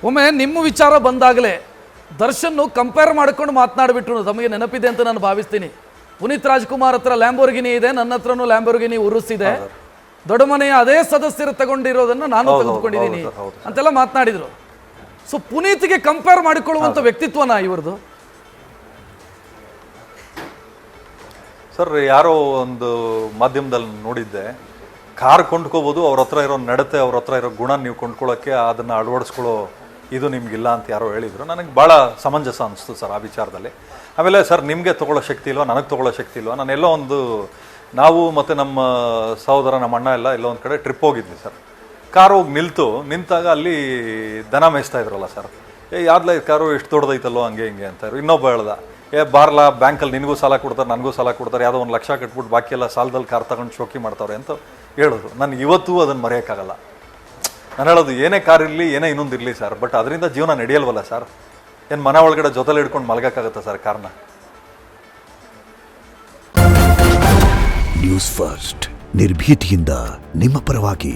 ಒಮ್ಮೆ ನಿಮ್ಮ ವಿಚಾರ ಬಂದಾಗಲೇ ದರ್ಶನ್ ಕಂಪೇರ್ ಮಾಡ್ಕೊಂಡು ಮಾತನಾಡಿಬಿಟ್ರು. ತಮಗೆ ನೆನಪಿದೆ ಅಂತ ನಾನು ಭಾವಿಸ್ತೀನಿ. ಪುನೀತ್ ರಾಜ್ಕುಮಾರ್ ಹತ್ರ ಲ್ಯಾಂಬೋರ್ಗಿನಿ ಇದೆ, ನನ್ನ ಹತ್ರನೂ ಲ್ಯಾಂಬೋರ್ಗಿನಿ ಉರುಸಿದೆ, ದೊಡ್ಡ ಮನೆಯ ಅದೇ ಸದಸ್ಯರು ತಗೊಂಡಿರೋದನ್ನ ನಾನು ತೆಗೆದುಕೊಂಡಿದ್ದೀನಿ ಅಂತೆಲ್ಲ ಮಾತನಾಡಿದ್ರು. ಸೊ ಪುನೀತ್ಗೆ ಕಂಪೇರ್ ಮಾಡಿಕೊಳ್ಳುವಂಥ ವ್ಯಕ್ತಿತ್ವನ ಇವ್ರದ್ದು? ಸರ್, ಯಾರೋ ಒಂದು ಮಾಧ್ಯಮದಲ್ಲಿ ನೋಡಿದ್ದೆ, ಕಾರ್ ಕೊಂಡ್ಕೋಬೋದು, ಅವ್ರ ಹತ್ರ ಇರೋ ನಡತೆ, ಅವ್ರ ಹತ್ರ ಇರೋ ಗುಣ ನೀವು ಕೊಂಡ್ಕೊಳ್ಳೋಕ್ಕೆ ಅದನ್ನು ಅಳವಡಿಸ್ಕೊಳ್ಳೋ ಇದು ನಿಮಗಿಲ್ಲ ಅಂತ ಯಾರೋ ಹೇಳಿದರು. ನನಗೆ ಭಾಳ ಸಮಂಜಸ ಅನಿಸ್ತು ಸರ್ ಆ ವಿಚಾರದಲ್ಲಿ. ಆಮೇಲೆ ಸರ್, ನಿಮಗೆ ತೊಗೊಳ್ಳೋ ಶಕ್ತಿ ಇಲ್ವಾ, ನನಗೆ ತೊಗೊಳ್ಳೋ ಶಕ್ತಿ ಇಲ್ವಾ? ನಾನೆಲ್ಲೋ ಒಂದು, ನಾವು ಮತ್ತು ನಮ್ಮ ಸಹೋದರ, ನಮ್ಮ ಅಣ್ಣ ಎಲ್ಲೋ ಒಂದು ಕಡೆ ಟ್ರಿಪ್ ಹೋಗಿದ್ವಿ ಸರ್. ಕಾರು ಹೋಗಿ ನಿಂತಾಗ ಅಲ್ಲಿ ದನ ಮೇಯಿಸ್ತಾ ಇದ್ರಲ್ಲ ಸರ್. ಯಾವ್ದಲ್ಲ ಕಾರು ಎಷ್ಟು ದೊಡ್ಡದೈತಲ್ಲೋ ಹಂಗೆ ಹಿಂಗೆ ಅಂತಾಯಿದ್ರು. ಇನ್ನೊಬ್ಬ ಹೇಳ್ದ, ಬಾರ್ಲಾ ಬ್ಯಾಂಕಲ್ಲಿ ನಿನಗೂ ಸಾಲ ಕೊಡ್ತಾರೆ, ನನಗೂ ಸಾಲ ಕೊಡ್ತಾರೆ, ಯಾವುದೋ 1 ಲಕ್ಷ ಕಟ್ಬಿಟ್ಟು ಬಾಕಿ ಎಲ್ಲ ಸಾಲದಲ್ಲಿ ಕಾರ್ ತಗೊಂಡು ಶೋಕಿ ಮಾಡ್ತಾವ್ರೆ ಅಂತ ಹೇಳೋದು. ನನಗೆ ಇವತ್ತೂ ಅದನ್ನು ಮರೆಯೋಕ್ಕಾಗಲ್ಲ. ನಾನು ಹೇಳೋದು, ಏನೇ ಕಾರ್ ಇರಲಿ, ಏನೇ ಇನ್ನೊಂದು ಇರಲಿ ಸರ್, ಬಟ್ ಅದರಿಂದ ಜೀವನ ನಡೆಯಲ್ವಲ್ಲ ಸರ್. ಏನು ಮನೆ ಒಳಗಡೆ ಜೊತೆಲಿ ಹಿಡ್ಕೊಂಡು ಮಲಗೋಕ್ಕಾಗತ್ತಾ ಸರ್ ಕಾರ್ನ? ನ್ಯೂಸ್ ಫಸ್ಟ್, ನಿರ್ಭೀತಿಯಿಂದ ನಿಮ್ಮ ಪರವಾಗಿ.